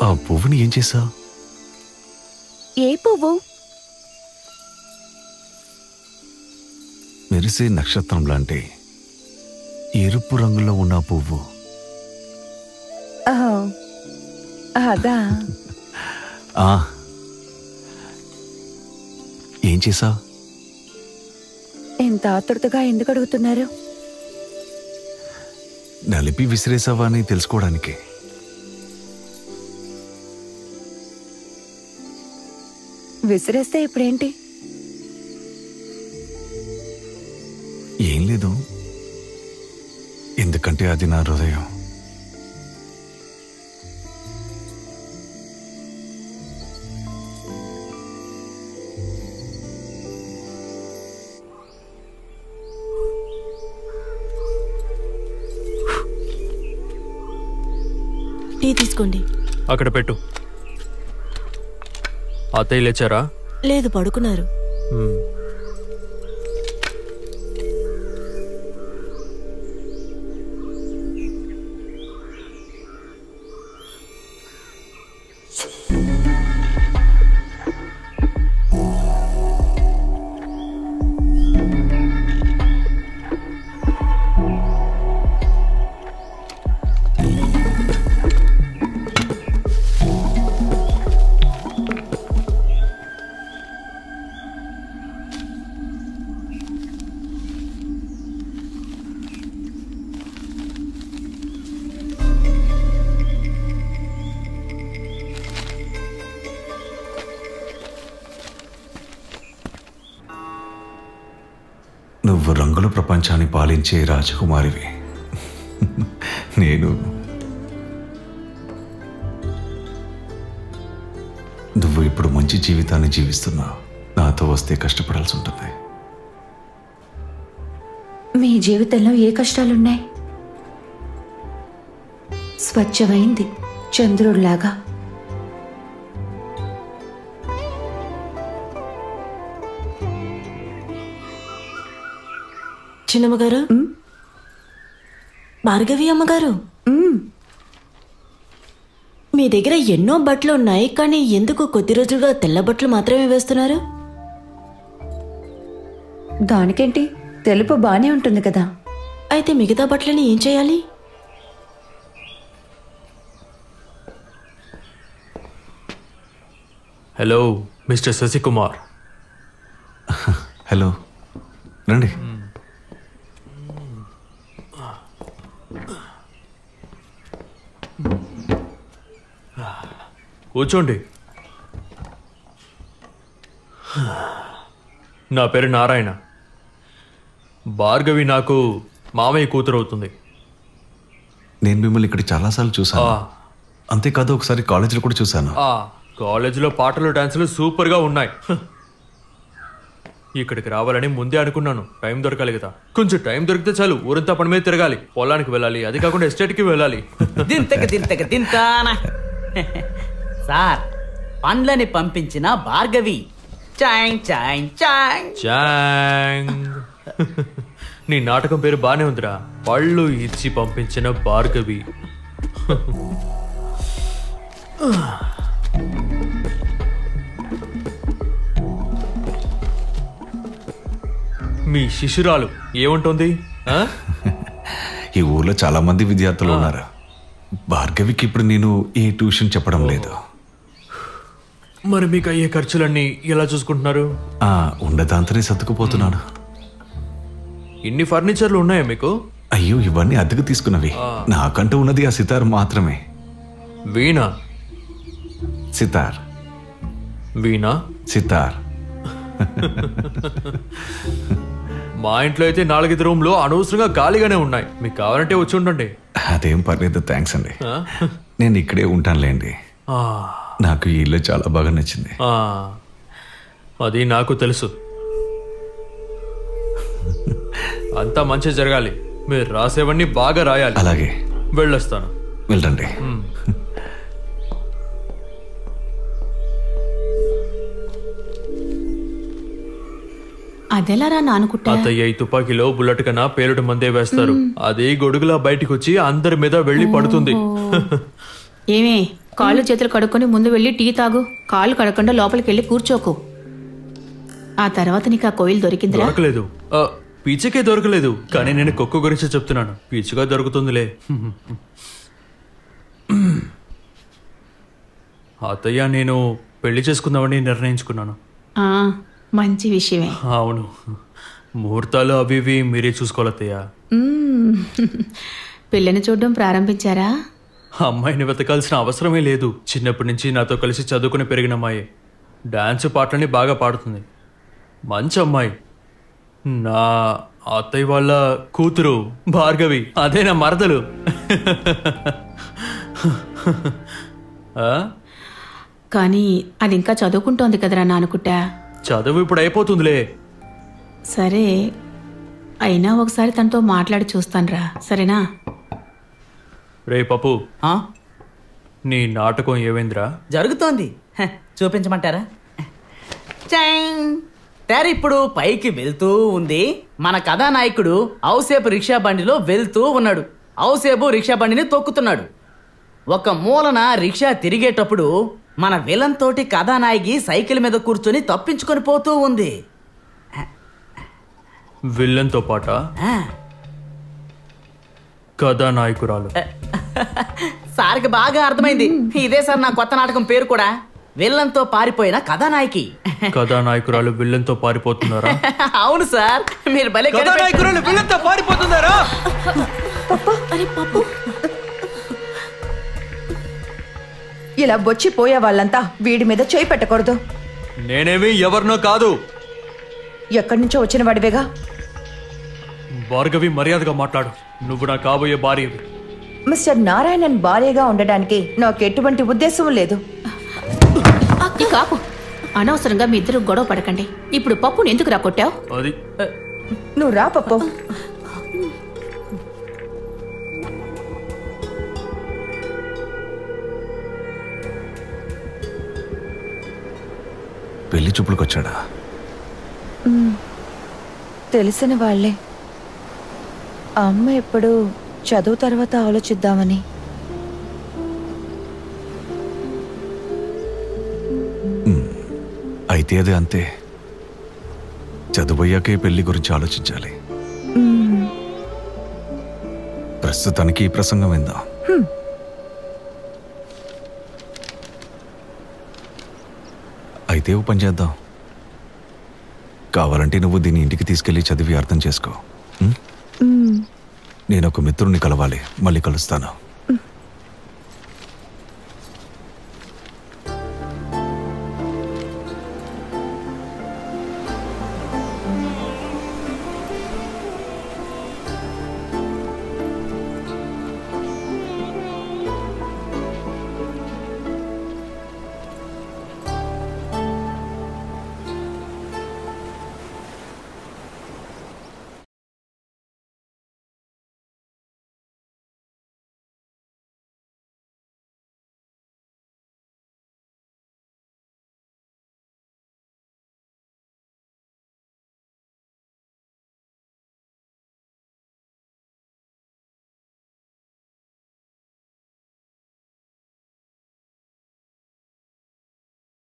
ఆ పువ్వుని ఏం చేసావు? ఏ పువ్వు? మెరిసే నక్షత్రం లాంటి ఎరుపు రంగులో ఉన్న పువ్వు. అదా? ఏం చేసావు? ఎంత ఆతృతగా ఎందుకు అడుగుతున్నారు? నలిపి విసిరేసావా అని తెలుసుకోవడానికి. విసిరేస్తే ఇప్పుడేంటి? ఏం లేదు, ఎందుకంటే అది నా హృదయం. టీ తీసుకోండి. అక్కడ పెట్టు. అత్తయ్య లేచారా? లేదు, పడుకున్నారు. నువ్వు రంగుల ప్రపంచాన్ని పాలించే రాజకుమారివి. నువ్వు ఇప్పుడు మంచి జీవితాన్ని జీవిస్తున్నావు. నాతో వస్తే కష్టపడాల్సి ఉంటుంది. మీ జీవితంలో ఏ కష్టాలున్నాయి? స్వచ్ఛమైంది చంద్రుడిలాగా. చిన్నమ్మగారు, భార్గవి అమ్మగారు, మీ దగ్గర ఎన్నో బట్టలు ఉన్నాయి, కానీ ఎందుకు కొద్ది రోజులుగా తెల్ల బట్టలు మాత్రమే వేస్తున్నారు? దానికేంటి, తెలుపు బానే ఉంటుంది కదా. అయితే మిగతా బట్టలని ఏం చేయాలి? Hello mister Sasikumar. హలో, రండి. కూర్చోండి. నా పేరు నారాయణ. భార్గవి నాకు మామయ్య కూతురు అవుతుంది. నేను మిమ్మల్ని ఇక్కడ చాలాసార్లు చూసాను. అంతేకాదు, ఒకసారి కాలేజీలో కూడా చూశాను. కాలేజీలో పాటలు డాన్సులు సూపర్గా ఉన్నాయి. ఇక్కడికి రావాలని ముందే అనుకున్నాను. టైం దొరకాలి కదా. కొంచెం టైం దొరికితే చాలు, ఊరంతా పని మీద తిరగాలి, పొలానికి వెళ్ళాలి, అది కాకుండా ఎస్టేట్కి వెళ్ళాలి. సార్, పండ్లని పంపించిన భార్గవి. చాంగ్ చాంగ్ చాంగ్ చాంగ్. నీ నాటకం పేరు బానే ఉందిరా. పళ్ళు ఇచ్చి పంపించిన భార్గవి. మీ శిష్యురాలు ఏమంటుంది? ఈ ఊర్లో చాలా మంది విద్యార్థులు ఉన్నారు. భార్గవికి ఇప్పుడు నేను ఏ ట్యూషన్ చెప్పడం లేదు. మరి మీకు అయ్యే ఖర్చులన్నీ ఎలా చూసుకుంటున్నారు? ఉండదాంతనే సర్దుకుపోతున్నాను. ఇన్ని ఫర్నిచర్లు ఉన్నాయా మీకు? అయ్యో, ఇవన్నీ అద్దెకు తీసుకున్నవి. నాకంటూ ఉన్నది ఆ సితార్ మాత్రమే. వీణ? సితార్. వీణ సితార్. మా ఇంట్లో అయితే 4 రూమ్లు అనవసరంగా ఖాళీగానే ఉన్నాయి. మీకు కావాలంటే వచ్చి ఉండండి. అదేం పర్లేదు, థ్యాంక్స్ అండి. నేను ఇక్కడే ఉంటానులేండి. నాకు ఈ ఇల్లు చాలా బాగా నచ్చింది. అది నాకు తెలుసు. అంతా మంచి జరగాలి. మీరు రాసేవన్నీ బాగా రాయాలి. అలాగే. వెళ్ళొస్తాను. వెళ్ళండి. అదెలారా నానుకుంటా? అత్తయ్య ఈ తుపాకీలో బుల్లెట్ కన్నా పేలుడు మందే వేస్తారు. అది గొడుగులా బయటికి వచ్చి అందరి మీద వెళ్ళి పడుతుంది. ఏమే కాళ్ళు చేతులు కడుక్కొని ముందు వెళ్ళి టీ తాగు. కాళ్ళు కడకుండా లోపలికి వెళ్ళి కూర్చోకు. ఆ తర్వాత నీకు ఆ కోయిల్ దొరికిందిరా? దొరకలేదు. పీచుకే దొరకలేదు, కానీ నేను కుక్క గురించి చెప్తున్నాను. పీచుగా దొరుకుతుందిలే. అత్తయ్య, నేను పెళ్లి చేసుకుందామని నిర్ణయించుకున్నాను. ఆ, మంచి విషయమే. అవును, ముహూర్తాలు అవి ఇవి మీరే చూసుకోవాలి అత్తయ్య. పిల్లని చూడడం ప్రారంభించారా? అమ్మాయిని వెతకాల్సిన అవసరమే లేదు. చిన్నప్పటి నుంచి నాతో కలిసి చదువుకుని పెరిగిన అమ్మాయి. డాన్స్ పాటలని బాగా పాడుతుంది. మంచి అమ్మాయి. నా అత్తయ్య వాళ్ళ కూతురు భార్గవి, అదే నా మరదలు. కానీ అది ఇంకా చదువుకుంటోంది కదరా నానుకుంటా. చదువు ఇప్పుడు అయిపోతుందిలే. సరే, అయినా ఒకసారి తనతో మాట్లాడి చూస్తానురా, సరేనా? రే పప్పు, ఆ? నీ నాటకం ఏమైందిరా? జరుగుతోంది. చూపించమంటారా? తెర ఇప్పుడు పైకి వెళ్తూ ఉంది. మన కథానాయకుడు ఔసేపు రిక్షా బండిలో వెళ్తూ ఉన్నాడు. ఔసేపు రిక్షా బండిని తొక్కుతున్నాడు. ఒక మూలన రిక్షా తిరిగేటప్పుడు మన విలన్ తోటి కథానాయకి సైకిల్ మీద కూర్చొని తప్పించుకొని పోతూ ఉంది. విల్లన్తో పాట కథానాయకురాలు. సార్కి బాగా అర్థమైంది. ఇదే సార్ నా కొత్త నాటకం పేరు కూడా, విలన్తో పారిపోయిన కథానాయకి. కథానాయకురాలు విల్లన్తో పారిపోతున్నారా? అవును సార్, మీరు భలే కథానాయకురాలు విల్లన్తో పారిపోతున్నారా? అరే పాపు, ఇలా బొచ్చిపోయే వాళ్ళంతా వీడి మీద చేయి పెట్టకూడదు. నేనేమి ఎవరినో కాదు. ఎక్కడి నుంచో వచ్చిన వాడివేగా. భార్గవి, మర్యాదగా మాట్లాడు. నువ్వు నా కాబోయే భార్యవి. మిస్టర్ నారాయణన్ భార్యగా ఉండడానికి నాకు ఎటువంటి ఉద్దేశం లేదు. ఈ కాపు, అనవసరంగా మీ ఇద్దరు గొడవ పడకండి. ఇప్పుడు పప్పుని ఎందుకు రా కొట్టావు? అది నువ్వు రా పప్పు. పెళ్లి చూపులకొచ్చాడా? తెలిసిన వాళ్లే. అమ్మ ఎప్పుడు చదువు తర్వాత ఆలోచిద్దామని. అయితే అది అంతే. చదువయ్యాకే పెళ్లి గురించి ఆలోచించాలి. ప్రస్తుతానికి ఈ ప్రసంగం విందాం. అయితే ఓ పని చేద్దాం. కావాలంటే నువ్వు దీన్ని ఇంటికి తీసుకెళ్లి చదివి అర్థం చేసుకో. నేను ఒక మిత్రుణ్ణి కలవాలి. మళ్ళీ కలుస్తాను.